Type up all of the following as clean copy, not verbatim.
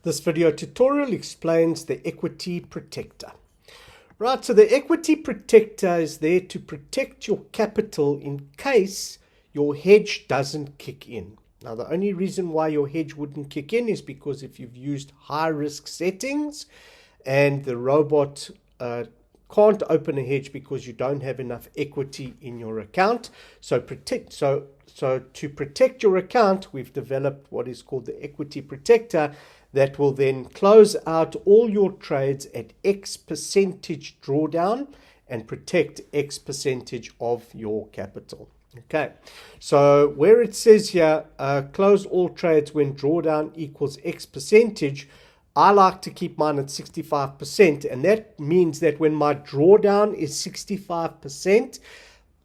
This video tutorial explains the equity protector. Right, so the equity protector is there to protect your capital in case your hedge doesn't kick in. Now, the only reason why your hedge wouldn't kick in is because if you've used high risk settings and the robot can't open a hedge because you don't have enough equity in your account. So to protect your account, we've developed what is called the equity protector that will then close out all your trades at X percentage drawdown and protect X percentage of your capital. Okay, so where it says here, close all trades when drawdown equals X percentage, I like to keep mine at 65%, and that means that when my drawdown is 65%,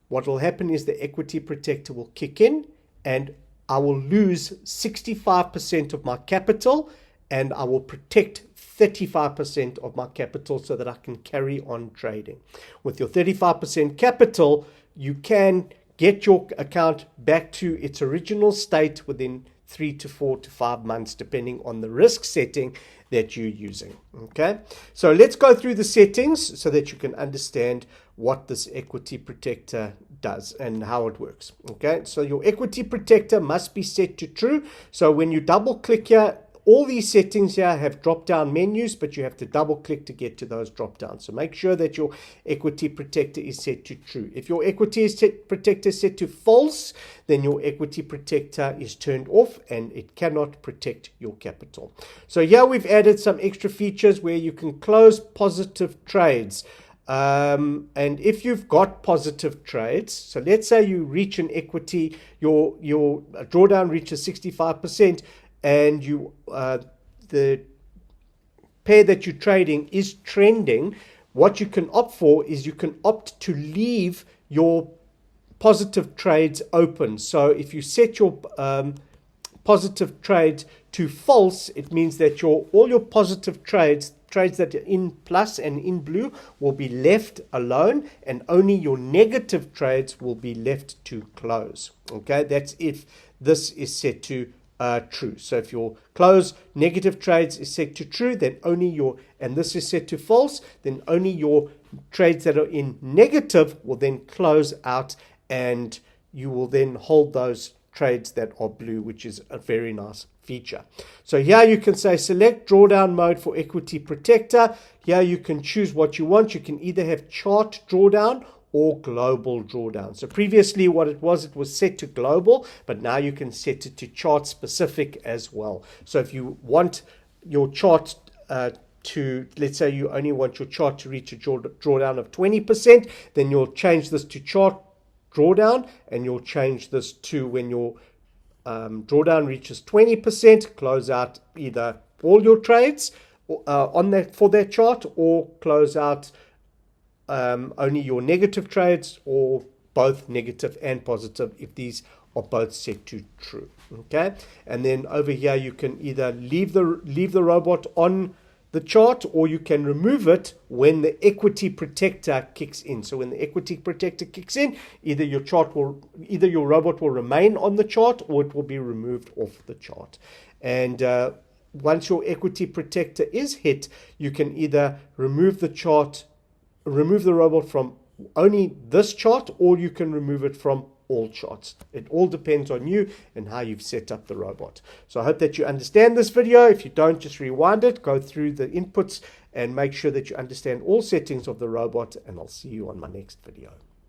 what will happen is the equity protector will kick in and I will lose 65% of my capital and I will protect 35% of my capital so that I can carry on trading. With your 35% capital, you can get your account back to its original state within 3 to 4 to 5 months, depending on the risk setting that you're using. Okay, so let's go through the settings so that you can understand what this equity protector does and how it works. Okay, so your equity protector must be set to true. So when you double click here, all these settings here have drop down menus, but you have to double click to get to those drop downs. So make sure that your equity protector is set to true. If your equity protector is set to false, then your equity protector is turned off and it cannot protect your capital. So here we've added some extra features where you can close positive trades. And if you've got positive trades, so let's say you reach an equity, your drawdown reaches 65%, and you the pair that you're trading is trending, what you can opt for is you can opt to leave your positive trades open. So if you set your positive trades to false, it means that all your positive trades that are in plus and in blue will be left alone, and only your negative trades will be left to close. Okay, that's if this is set to true. So if your close negative trades is set to true, then only and this is set to false, then only your trades that are in negative will then close out, and you will then hold those trades that are blue, which is a very nice feature. So here you can say select drawdown mode for equity protector. Here you can choose what you want. You can either have chart drawdown or global drawdown. So previously what it was set to global, but now you can set it to chart specific as well. So if you want your chart let's say you only want your chart to reach a drawdown of 20%, then you'll change this to chart drawdown, and you'll change this to when your drawdown reaches 20%, close out either all your trades for that chart, or close out only your negative trades, or both negative and positive if these are both set to true. Okay, and then over here you can either leave the robot on the chart, or you can remove it when the equity protector kicks in. So when the equity protector kicks in, either your robot will remain on the chart, or it will be removed off the chart. And once your equity protector is hit, you can either remove the robot from only this chart, or you can remove it from all charts. It all depends on you and how you've set up the robot. So I hope that you understand this video. If you don't, just rewind it, go through the inputs, and make sure that you understand all settings of the robot, and I'll see you on my next video.